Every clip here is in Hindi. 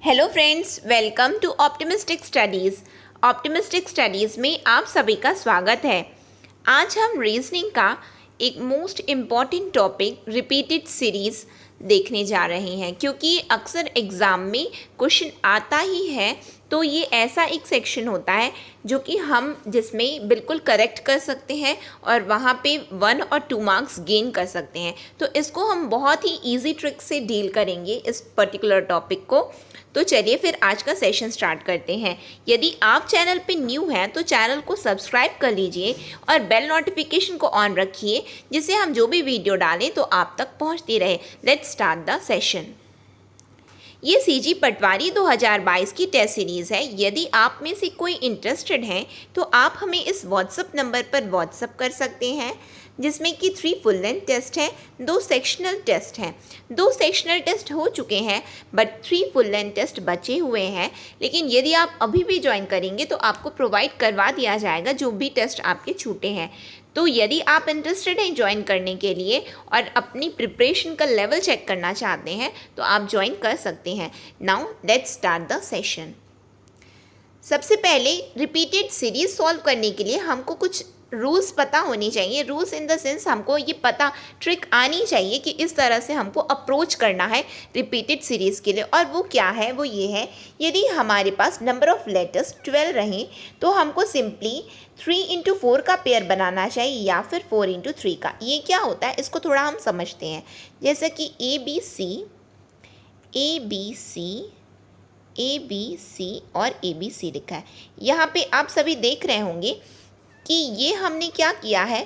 Hello friends, welcome to optimistic studies. Optimistic studies में आप सभी का स्वागत है। आज हम रीजनिंग का एक most important topic repeated series देखने जा रहे हैं, क्योंकि अक्सर एग्ज़ाम में क्वेश्चन आता ही है। तो ये ऐसा एक सेक्शन होता है जो कि हम जिसमें बिल्कुल करेक्ट कर सकते हैं और वहाँ पे 1 और 2 मार्क्स गेन कर सकते हैं। तो इसको हम बहुत ही इजी ट्रिक से डील करेंगे इस पर्टिकुलर टॉपिक को। तो चलिए फिर आज का सेशन स्टार्ट करते हैं। यदि आप चैनल पे न्यू हैं तो चैनल को सब्सक्राइब कर लीजिए और बेल नोटिफिकेशन को ऑन रखिए, जिससे हम जो भी वीडियो डालें तो आप तक पहुंचती रहे। Let's start the session. ये सीजी पटवारी 2022 की टेस्ट सीरीज़ है। यदि आप में से कोई इंटरेस्टेड हैं तो आप हमें इस व्हाट्सएप नंबर पर व्हाट्सएप कर सकते हैं, जिसमें कि 3 फुल लेंथ टेस्ट हैं, 2 सेक्शनल टेस्ट हैं। 2 सेक्शनल टेस्ट हो चुके हैं बट 3 फुल लेंथ टेस्ट बचे हुए हैं। लेकिन यदि आप अभी भी ज्वाइन करेंगे तो आपको प्रोवाइड करवा दिया जाएगा जो भी टेस्ट आपके छूटे हैं। तो यदि आप इंटरेस्टेड हैं ज्वाइन करने के लिए और अपनी प्रिपरेशन का लेवल चेक करना चाहते हैं तो आप ज्वाइन कर सकते हैं। Now let's start the session. सबसे पहले रिपीटेड सीरीज सॉल्व करने के लिए हमको कुछ रूल्स पता होनी चाहिए। रूल्स इन द सेंस हमको ये पता ट्रिक आनी चाहिए कि इस तरह से हमको अप्रोच करना है रिपीटेड सीरीज़ के लिए। और वो क्या है? वो ये है, यदि हमारे पास नंबर ऑफ़ लेटर्स 12 रहें तो हमको सिंपली 3 इंटू 4 का पेयर बनाना चाहिए या फिर 4 इंटू 3 का। ये क्या होता है इसको थोड़ा हम समझते हैं। जैसे कि ए बी सी और ए बी सी लिखा है। यहाँ पे आप सभी देख रहे होंगे कि ये हमने क्या किया है,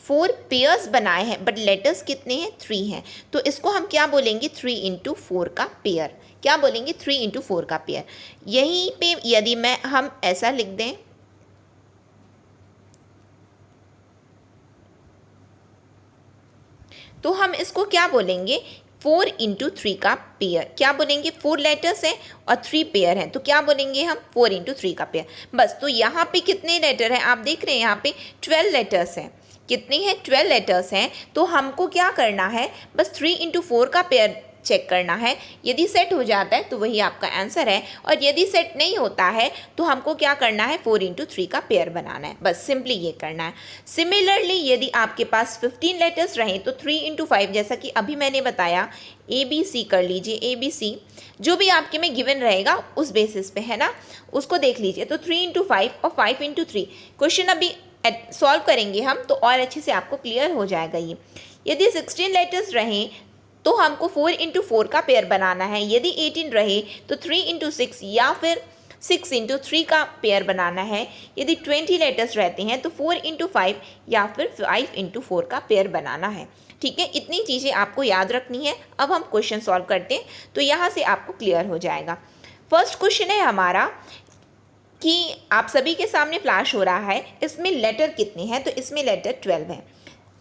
4 पेयर्स बनाए हैं बट लेटर्स कितने हैं? 3 हैं। तो इसको हम क्या बोलेंगे? 3 इंटू 4 का पेयर। क्या बोलेंगे? 3 इंटू 4 का पेयर। यहीं पे यदि हम ऐसा लिख दें, तो हम इसको क्या बोलेंगे? 4 इंटू 3 का पेयर। क्या बोलेंगे? 4 लेटर्स हैं और 3 पेयर हैं, तो क्या बोलेंगे हम? 4 इंटू 3 का पेयर। बस। तो यहाँ पे कितने लेटर हैं आप देख रहे हैं? यहाँ पे 12 लेटर्स हैं। कितने हैं? 12 लेटर्स हैं। तो हमको क्या करना है? बस 3 इंटू 4 का पेयर चेक करना है। यदि सेट हो जाता है तो वही आपका आंसर है, और यदि सेट नहीं होता है तो हमको क्या करना है? 4 इंटू 3 का पेयर बनाना है। बस सिंपली ये करना है। सिमिलरली यदि आपके पास 15 लेटर्स रहें तो 3 इंटू 5, जैसा कि अभी मैंने बताया, ए बी सी कर लीजिए। ए बी सी जो भी आपके में गिवन रहेगा उस बेसिस पे, है ना, उसको देख लीजिए। तो 3 इंटू 5 और 5 इंटू 3 क्वेश्चन अभी सॉल्व करेंगे हम तो और अच्छे से आपको क्लियर हो जाएगा ये। यदि 16 लेटर्स रहें तो हमको 4 इंटू 4 का पेयर बनाना है। यदि 18 रहे तो 3 इंटू 6 या फिर 6 इंटू 3 का पेयर बनाना है। यदि 20 लेटर्स रहते हैं तो 4 इंटू 5 या फिर 5 इंटू 4 का पेयर बनाना है। ठीक है, इतनी चीज़ें आपको याद रखनी है। अब हम क्वेश्चन सॉल्व करते हैं तो यहाँ से आपको क्लियर हो जाएगा। फर्स्ट क्वेश्चन है हमारा कि आप सभी के सामने फ्लैश हो रहा है, इसमें लेटर कितने हैं? तो इसमें लेटर 12 है।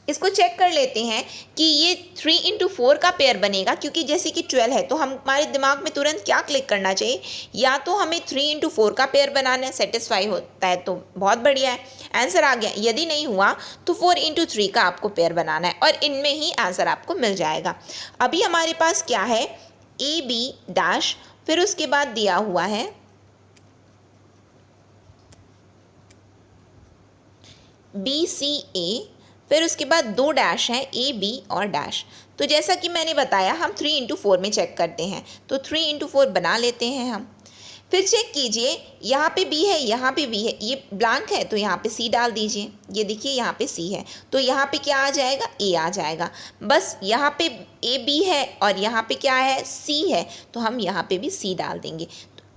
इसको चेक कर लेते हैं कि ये 3 इंटू 4 का पेयर बनेगा, क्योंकि जैसे कि 12 है तो हमारे दिमाग में तुरंत क्या क्लिक करना चाहिए? या तो हमें 3 इंटू 4 का पेयर बनाना है, सेटिस्फाई होता है तो बहुत बढ़िया है, आंसर आ गया। यदि नहीं हुआ तो 4 इंटू 3 का आपको पेयर बनाना है और इनमें ही आंसर आपको मिल जाएगा। अभी हमारे पास क्या है? ए बी डैश, फिर उसके बाद दिया हुआ है बी सी ए, फिर उसके बाद 2 डैश हैं, ए बी और डैश। तो जैसा कि मैंने बताया हम 3 इंटू 4 में चेक करते हैं, तो 3 इंटू 4 बना लेते हैं हम। फिर चेक कीजिए, यहाँ पे बी है, यहाँ पे बी है, ये ब्लैंक है तो यहाँ पे सी डाल दीजिए। ये देखिए यहाँ पे सी है तो यहाँ पे क्या आ जाएगा? ए आ जाएगा। बस यहाँ पे ए बी है और यहाँ पे क्या है? सी है, तो हम यहाँ पे भी सी डाल देंगे।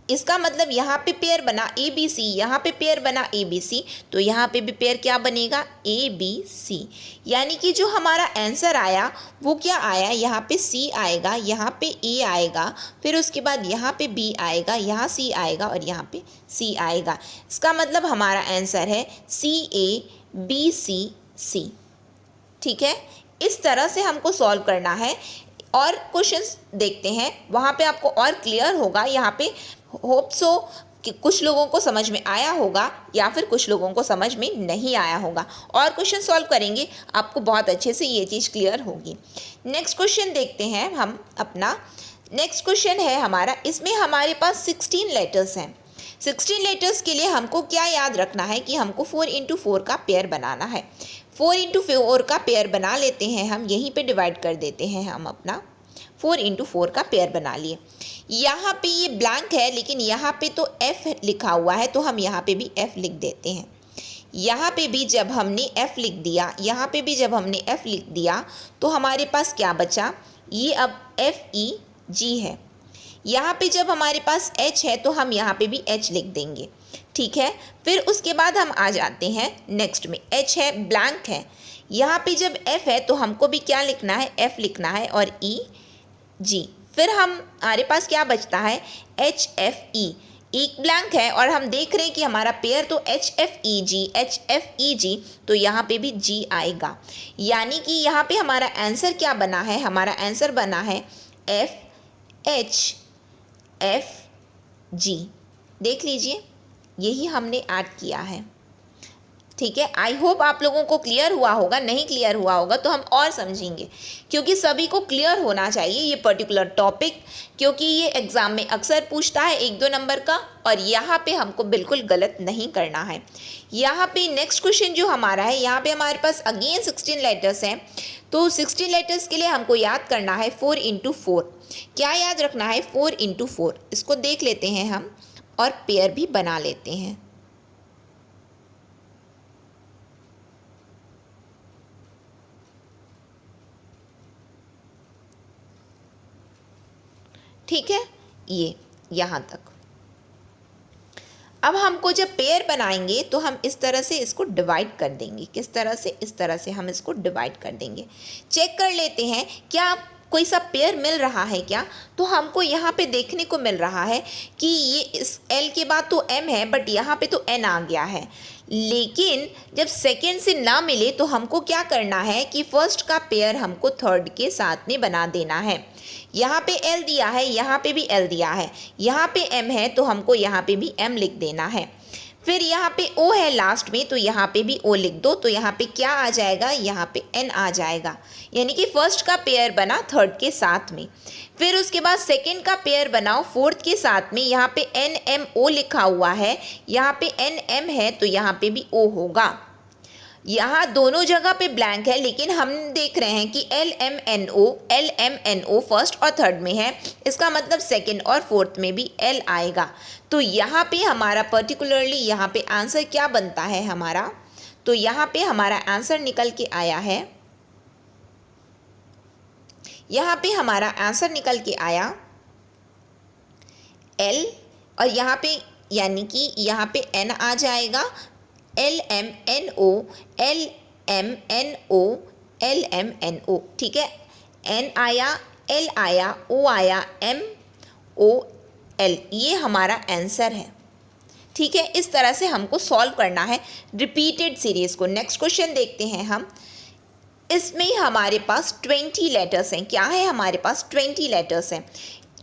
इसका मतलब यहाँ पे पेयर बना ए बी सी, यहाँ पे पेयर बना ए बी सी, तो यहाँ पे भी पेयर क्या बनेगा? A B C. यानी कि जो हमारा आंसर आया वो क्या आया? यहाँ पे सी आएगा, यहाँ पे ए आएगा, फिर उसके बाद यहाँ पे बी आएगा, यहाँ सी आएगा और यहाँ पे सी आएगा। इसका मतलब हमारा आंसर है सी ए बी सी सी। ठीक है, इस तरह से हमको सॉल्व करना है। और क्वेश्चंस देखते हैं, वहाँ पे आपको और क्लियर होगा। यहाँ पे होप सो कि कुछ लोगों को समझ में आया होगा या फिर कुछ लोगों को समझ में नहीं आया होगा। और क्वेश्चन सॉल्व करेंगे आपको बहुत अच्छे से ये चीज़ क्लियर होगी। नेक्स्ट क्वेश्चन देखते हैं हम अपना नेक्स्ट क्वेश्चन है हमारा, इसमें हमारे पास 16 लेटर्स हैं। 16 लेटर्स के लिए हमको क्या याद रखना है कि हमको 4 इंटू 4 का पेयर बनाना है। 4 इंटू 4 का पेयर बना लेते हैं हम, यहीं पे डिवाइड कर देते हैं हम अपना। 4 इंटू 4 का पेयर बना लिए। यहाँ पे ये ब्लैंक है लेकिन यहाँ पे तो F लिखा हुआ है, तो हम यहाँ पे भी F लिख देते हैं। यहाँ पे भी जब हमने F लिख दिया, यहाँ पे भी जब हमने F लिख दिया, तो हमारे पास क्या बचा, ये अब FEG है। यहाँ पे जब हमारे पास H है तो हम यहाँ पे भी H लिख देंगे, ठीक है। फिर उसके बाद हम आ जाते हैं नेक्स्ट में, H है, ब्लैंक है। यहाँ पे जब F है तो हमको भी क्या लिखना है, F लिखना है और EG। फिर हमारे पास क्या बचता है, HFE, एक ब्लैंक है और हम देख रहे हैं कि हमारा पेयर तो HFEG, तो यहाँ पे भी G आएगा। यानी कि यहाँ पे हमारा आंसर क्या बना है, हमारा आंसर बना है FHFG। देख लीजिए, यही हमने ऐड किया है, ठीक है। आई होप आप लोगों को क्लियर हुआ होगा। नहीं क्लियर हुआ होगा तो हम और समझेंगे, क्योंकि सभी को क्लियर होना चाहिए ये पर्टिकुलर टॉपिक, क्योंकि ये एग्ज़ाम में अक्सर पूछता है 1-2 नंबर का, और यहाँ पे हमको बिल्कुल गलत नहीं करना है। यहाँ पे नेक्स्ट क्वेश्चन जो हमारा है, यहाँ पे हमारे पास अगेन 16 लेटर्स हैं। तो 16 लेटर्स के लिए हमको याद करना है 4 इंटू 4। क्या याद रखना है, 4 इंटू 4। इसको देख लेते हैं हम और पेयर भी बना लेते हैं। ठीक है, ये यहाँ तक। अब हमको जब पेयर बनाएंगे तो हम इस तरह से इसको डिवाइड कर देंगे। किस तरह से, इस तरह से हम इसको डिवाइड कर देंगे। चेक कर लेते हैं क्या कोई सा पेयर मिल रहा है क्या। तो हमको यहाँ पे देखने को मिल रहा है कि ये इस L के बाद तो M है, बट यहाँ पे तो N आ गया है। लेकिन जब सेकेंड से ना मिले तो हमको क्या करना है कि फर्स्ट का पेयर हमको थर्ड के साथ में बना देना है। यहाँ पे L दिया है, यहाँ पे भी L दिया है, यहाँ पे M है तो हमको यहाँ पे भी M लिख देना है। फिर यहाँ पे O है लास्ट में, तो यहाँ पे भी O लिख दो। तो यहाँ पे क्या आ जाएगा, यहाँ पे N आ जाएगा। यानी कि फर्स्ट का पेयर बना थर्ड के साथ में। फिर उसके बाद सेकंड का पेयर बनाओ फोर्थ के साथ में। यहाँ पे NMO लिखा हुआ है, यहाँ पे NM है तो यहाँ पे भी O होगा। यहाँ दोनों जगह पे ब्लैंक है, लेकिन हम देख रहे हैं कि LMNO फर्स्ट और थर्ड में है, इसका मतलब सेकंड और फोर्थ में भी L आएगा। तो यहाँ पे हमारा पर्टिकुलरली यहाँ पे आंसर क्या बनता है हमारा, तो यहाँ पे हमारा आंसर निकल के आया है, यहाँ पे हमारा आंसर निकल के आया L, और यहाँ पे यानी कि यहाँ पे N आ जाएगा, LMNO, LMNO, LMNO, ठीक है। N आया, L आया, O आया, MOL, ये हमारा आंसर है, ठीक है। इस तरह से हमको सॉल्व करना है रिपीटेड सीरीज़ को। नेक्स्ट क्वेश्चन देखते हैं हम। इसमें हमारे पास 20 लेटर्स हैं। क्या है, हमारे पास 20 लेटर्स हैं।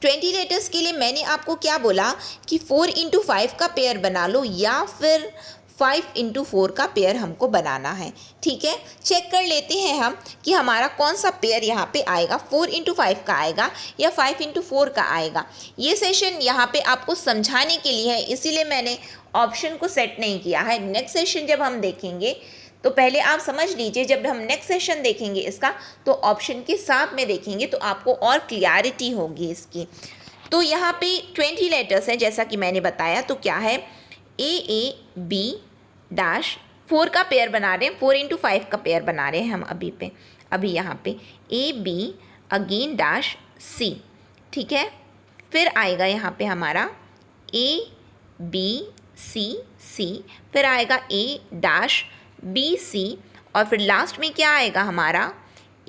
20 लेटर्स के लिए मैंने आपको क्या बोला कि 4 इंटू 5 का पेयर बना लो, या फिर 5 इंटू 4 का पेयर हमको बनाना है, ठीक है। चेक कर लेते हैं हम कि हमारा कौन सा पेयर यहाँ पे आएगा, 4 इंटू 5 का आएगा या 5 इंटू 4 का आएगा। ये सेशन यहाँ पे आपको समझाने के लिए है, इसीलिए मैंने ऑप्शन को सेट नहीं किया है। नेक्स्ट सेशन जब हम देखेंगे तो पहले आप समझ लीजिए, जब हम नेक्स्ट सेशन देखेंगे इसका तो ऑप्शन के साथ में देखेंगे तो आपको और क्लियरिटी होगी इसकी। तो यहाँ पे 20 लेटर्स हैं जैसा कि मैंने बताया। तो क्या है, AAB डैश 4 का पेयर बना रहे हैं, 4 इंटू 5 का पेयर बना रहे हैं हम अभी यहाँ पे AB अगेन डैश C, ठीक है। फिर आएगा यहाँ पे हमारा ABCC, फिर आएगा A डैश BC, और फिर लास्ट में क्या आएगा हमारा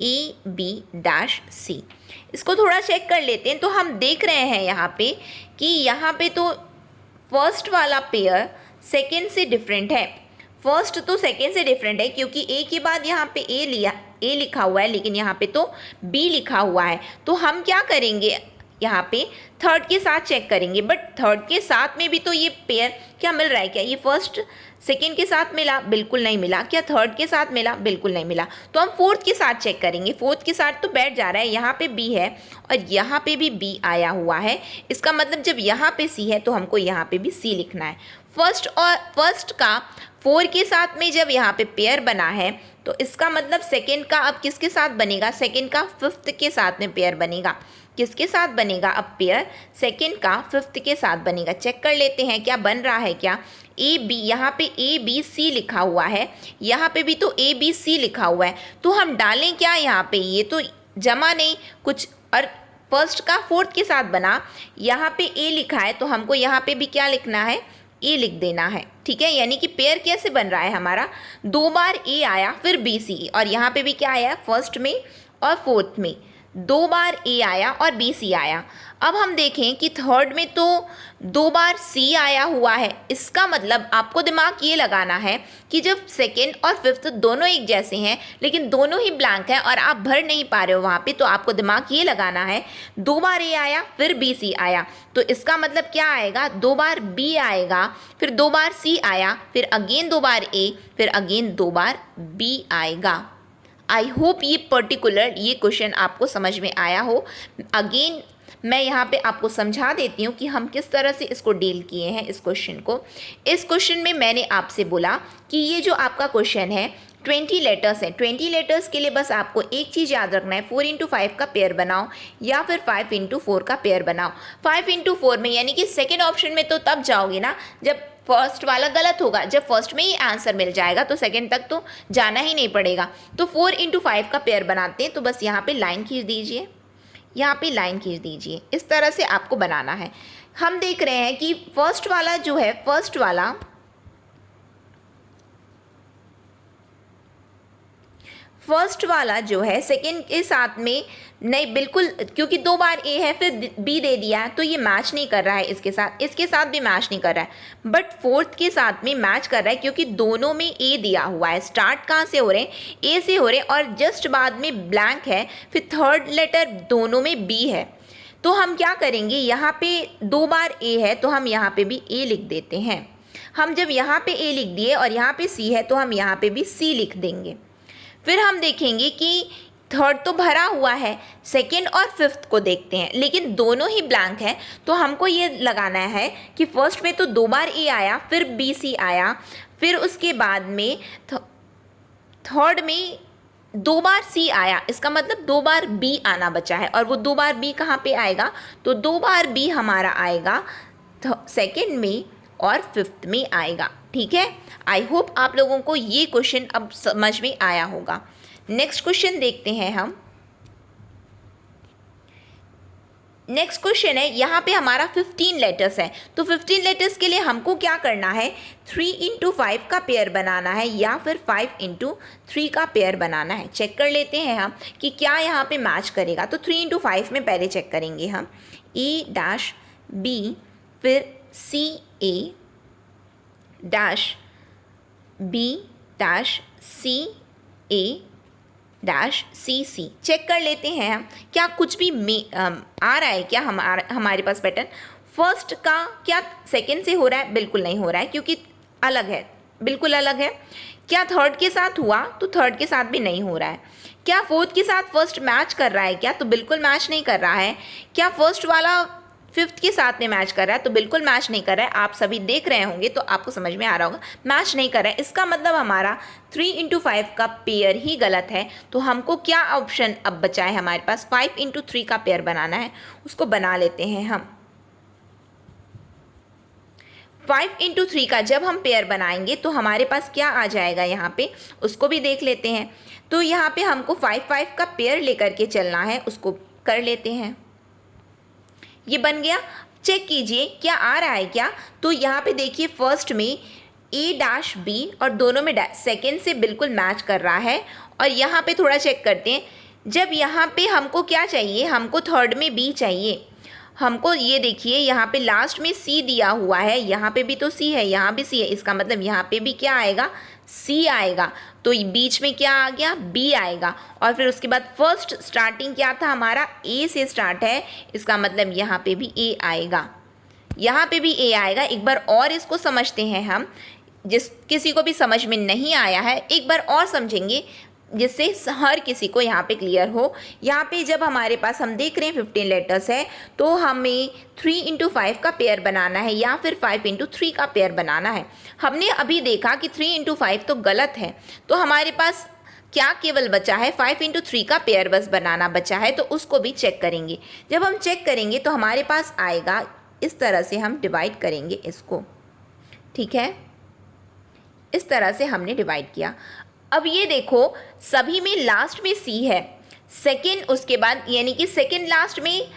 AB डैश C। इसको थोड़ा चेक कर लेते हैं। तो हम देख रहे हैं यहाँ पे कि यहाँ पे तो फर्स्ट वाला पेयर सेकेंड से डिफरेंट है। फर्स्ट तो सेकेंड से डिफरेंट है क्योंकि A के बाद यहाँ पे A लिखा हुआ है, लेकिन यहाँ पे तो B लिखा हुआ है। तो हम क्या करेंगे, यहाँ पे थर्ड के साथ चेक करेंगे, बट थर्ड के साथ में भी तो ये पेयर क्या मिल रहा है, क्या ये फर्स्ट सेकेंड के साथ मिला, बिल्कुल नहीं मिला। क्या थर्ड के साथ मिला, बिल्कुल नहीं मिला। तो हम फोर्थ के साथ चेक करेंगे, फोर्थ के साथ तो बैठ जा रहा है, यहाँ पे बी है और यहाँ पे भी बी आया हुआ है। इसका मतलब जब यहाँ पे सी है तो हमको यहाँ पे भी सी लिखना है। फर्स्ट का 4 के साथ में जब यहाँ पे पेयर बना है तो इसका मतलब सेकेंड का अब किसके साथ बनेगा, सेकेंड का 5th के साथ में पेयर बनेगा। किसके साथ बनेगा अब पेयर, सेकेंड का 5th के साथ बनेगा। चेक कर लेते हैं क्या बन रहा है, क्या ए बी, यहाँ पे ए बी सी लिखा हुआ है, यहाँ पे भी तो ए बी सी लिखा हुआ है। तो हम डालें क्या यहाँ पे, ये तो जमा नहीं कुछ, और फर्स्ट का 4th के साथ बना, यहाँ पे ए लिखा है तो हमको यहाँ पे भी क्या लिखना है, ए लिख देना है। ठीक है, यानी कि पेयर कैसे बन रहा है हमारा, 2 बार ए आया फिर बी सी, और यहाँ पे भी क्या आया फर्स्ट में और फोर्थ में 2 बार ए आया और बी सी आया। अब हम देखें कि थर्ड में तो 2 बार सी आया हुआ है, इसका मतलब आपको दिमाग ये लगाना है कि जब सेकेंड और 5th दोनों एक जैसे हैं लेकिन दोनों ही ब्लैंक हैं और आप भर नहीं पा रहे हो वहाँ पे, तो आपको दिमाग ये लगाना है 2 बार ए आया फिर बी सी आया, तो इसका मतलब क्या आएगा, 2 बार बी आएगा फिर 2 बार सी आया फिर अगेन 2 बार ए फिर अगेन 2 बार बी आएगा। आई होप ये पर्टिकुलर ये क्वेश्चन आपको समझ में आया हो। अगेन मैं यहाँ पे आपको समझा देती हूँ कि हम किस तरह से इसको डील किए हैं इस क्वेश्चन को। इस क्वेश्चन में मैंने आपसे बोला कि ये जो आपका क्वेश्चन है 20 लेटर्स है, 20 लेटर्स के लिए बस आपको एक चीज़ याद रखना है, 4 इंटू 5 का पेयर बनाओ या फिर 5 इंटू 4 का पेयर बनाओ। 5 इंटू 4 में यानी कि सेकेंड ऑप्शन में तो तब जाओगे ना जब फर्स्ट वाला गलत होगा, जब फर्स्ट में ही आंसर मिल जाएगा तो सेकंड तक तो जाना ही नहीं पड़ेगा। तो 4 इंटू 5 का पेयर बनाते हैं, तो बस यहाँ पे लाइन खींच दीजिए, यहाँ पे लाइन खींच दीजिए, इस तरह से आपको बनाना है। हम देख रहे हैं कि फर्स्ट वाला जो है, फर्स्ट वाला जो है सेकंड के साथ में नहीं, बिल्कुल, क्योंकि 2 बार ए है फिर बी दे दिया है तो ये मैच नहीं कर रहा है इसके साथ भी मैच नहीं कर रहा है, बट फोर्थ के साथ में मैच कर रहा है क्योंकि दोनों में ए दिया हुआ है। स्टार्ट कहाँ से हो रहे हैं, ए से हो रहे हैं, और जस्ट बाद में ब्लैंक है, फिर थर्ड लेटर दोनों में बी है। तो हम क्या करेंगे, यहाँ पे 2 बार ए है तो हम यहाँ पे भी ए लिख देते हैं। हम जब यहाँ पे ए लिख दिए और यहाँ पे सी है तो हम यहाँ पे भी सी लिख देंगे। फिर हम देखेंगे कि थर्ड तो भरा हुआ है, सेकेंड और 5th को देखते हैं लेकिन दोनों ही ब्लैंक है, तो हमको ये लगाना है कि फर्स्ट में तो 2 बार ए आया फिर बी सी आया, फिर उसके बाद में थर्ड में 2 बार सी आया, इसका मतलब 2 बार बी आना बचा है, और वो 2 बार बी कहाँ पे आएगा, तो 2 बार बी हमारा आएगा सेकेंड में और 5th में आएगा। ठीक है, आई होप आप लोगों को ये क्वेश्चन अब समझ में आया होगा। नेक्स्ट क्वेश्चन देखते हैं हम। नेक्स्ट क्वेश्चन है, यहाँ पे हमारा 15 लेटर्स है, तो 15 लेटर्स के लिए हमको क्या करना है, 3 इंटू 5 का पेयर बनाना है या फिर 5 इंटू 3 का पेयर बनाना है। चेक कर लेते हैं हम कि क्या यहाँ पे मैच करेगा। तो 3 इंटू 5 में पहले चेक करेंगे हम, ए डैश बी फिर सी ए डैश बी डैश सी ए डैश सी सी। चेक कर लेते हैं हम क्या कुछ भी आ रहा है क्या हमारे पास पैटर्न। फर्स्ट का क्या सेकंड से हो रहा है, बिल्कुल नहीं हो रहा है क्योंकि अलग है, बिल्कुल अलग है। क्या थर्ड के साथ हुआ, तो थर्ड के साथ भी नहीं हो रहा है। क्या फोर्थ के साथ फर्स्ट मैच कर रहा है क्या, तो बिल्कुल मैच नहीं कर रहा है। क्या फर्स्ट वाला 5th के साथ में मैच कर रहा है, तो बिल्कुल मैच नहीं कर रहा है। आप सभी देख रहे होंगे तो आपको समझ में आ रहा होगा मैच नहीं कर रहा है। इसका मतलब हमारा 3 इंटू 5 का पेयर ही गलत है। तो हमको क्या ऑप्शन अब बचा है हमारे पास, 5 इंटू 3 का पेयर बनाना है, उसको बना लेते हैं हम। 5 इंटू 3 का जब हम पेयर बनाएंगे तो हमारे पास क्या आ जाएगा यहाँ पे, उसको भी देख लेते हैं। तो यहाँ पे हमको 5 का पेयर लेकर के चलना है, उसको कर लेते हैं। ये बन गया, चेक कीजिए क्या आ रहा है क्या। तो यहाँ पे देखिए फर्स्ट में ए डैश बी और दोनों में सेकेंड से बिल्कुल मैच कर रहा है। और यहाँ पे थोड़ा चेक करते हैं, जब यहाँ पे हमको क्या चाहिए, हमको थर्ड में बी चाहिए, हमको ये देखिए यहाँ पे लास्ट में सी दिया हुआ है, यहाँ पे भी तो सी है, यहाँ भी सी है, इसका मतलब यहाँ पे भी क्या आएगा, सी आएगा। तो बीच में क्या आ गया, बी आएगा। और फिर उसके बाद फर्स्ट स्टार्टिंग क्या था हमारा, ए से स्टार्ट है, इसका मतलब यहाँ पे भी ए आएगा, यहाँ पे भी ए आएगा। एक बार और इसको समझते हैं हम, जिस किसी को भी समझ में नहीं आया है एक बार और समझेंगे, जिससे हर किसी को यहाँ पे क्लियर हो। यहाँ पे जब हमारे पास हम देख रहे हैं 15 लेटर्स है, तो हमें 3 इंटू 5 का पेयर बनाना है या फिर 5 इंटू 3 का पेयर बनाना है। हमने अभी देखा कि 3 इंटू 5 तो गलत है, तो हमारे पास क्या केवल बचा है, 5 इंटू 3 का पेयर बस बनाना बचा है। तो उसको भी चेक करेंगे। जब हम चेक करेंगे तो हमारे पास आएगा, इस तरह से हम डिवाइड करेंगे इसको, ठीक है, इस तरह से हमने डिवाइड किया। अब ये देखो सभी में लास्ट में सी है, सेकेंड उसके बाद यानी कि सेकेंड लास्ट में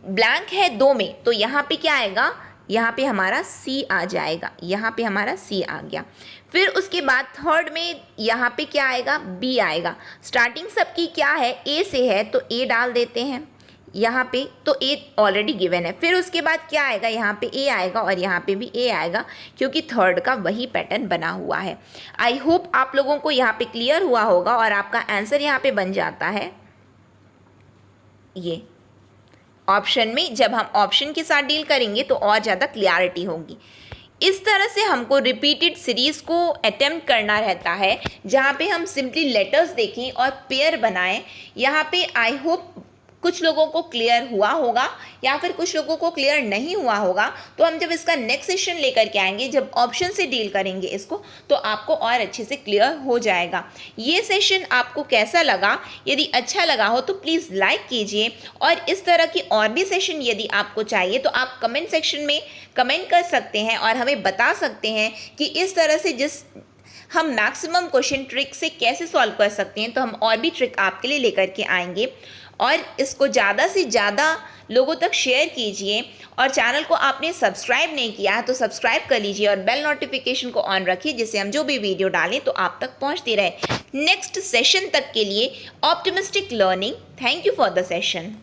ब्लैंक है 2 में, तो यहाँ पे क्या आएगा, यहाँ पे हमारा सी आ जाएगा, यहाँ पे हमारा सी आ गया। फिर उसके बाद थर्ड में यहाँ पे क्या आएगा, बी आएगा। स्टार्टिंग सबकी क्या है, ए से है, तो ए डाल देते हैं यहाँ पे, तो ए ऑलरेडी गिवन है। फिर उसके बाद क्या आएगा, यहाँ पे ए आएगा और यहाँ पे भी ए आएगा, क्योंकि थर्ड का वही पैटर्न बना हुआ है। आई होप आप लोगों को यहाँ पे क्लियर हुआ होगा और आपका आंसर यहाँ पे बन जाता है ये ऑप्शन में। जब हम ऑप्शन के साथ डील करेंगे तो और ज़्यादा क्लियरिटी होगी। इस तरह से हमको रिपीटेड सीरीज़ को अटेम्प्ट करना रहता है, जहाँ पे हम सिंपली लेटर्स देखें और पेयर बनाएं। यहाँ पे आई होप कुछ लोगों को क्लियर हुआ होगा या फिर कुछ लोगों को क्लियर नहीं हुआ होगा। तो हम जब इसका नेक्स्ट सेशन लेकर के आएंगे, जब ऑप्शन से डील करेंगे इसको, तो आपको और अच्छे से क्लियर हो जाएगा। ये सेशन आपको कैसा लगा, यदि अच्छा लगा हो तो प्लीज़ लाइक कीजिए, और इस तरह की और भी सेशन यदि आपको चाहिए तो आप कमेंट सेक्शन में कमेंट कर सकते हैं और हमें बता सकते हैं कि इस तरह से जिस हम मैक्सिमम क्वेश्चन ट्रिक से कैसे सॉल्व कर सकते हैं, तो हम और भी ट्रिक आपके लिए लेकर के आएंगे। और इसको ज़्यादा से ज़्यादा लोगों तक शेयर कीजिए, और चैनल को आपने सब्सक्राइब नहीं किया है तो सब्सक्राइब कर लीजिए और बेल नोटिफिकेशन को ऑन रखिए, जिससे हम जो भी वीडियो डालें तो आप तक पहुंचती रहे। नेक्स्ट सेशन तक के लिए optimistic learning. Thank you for the session.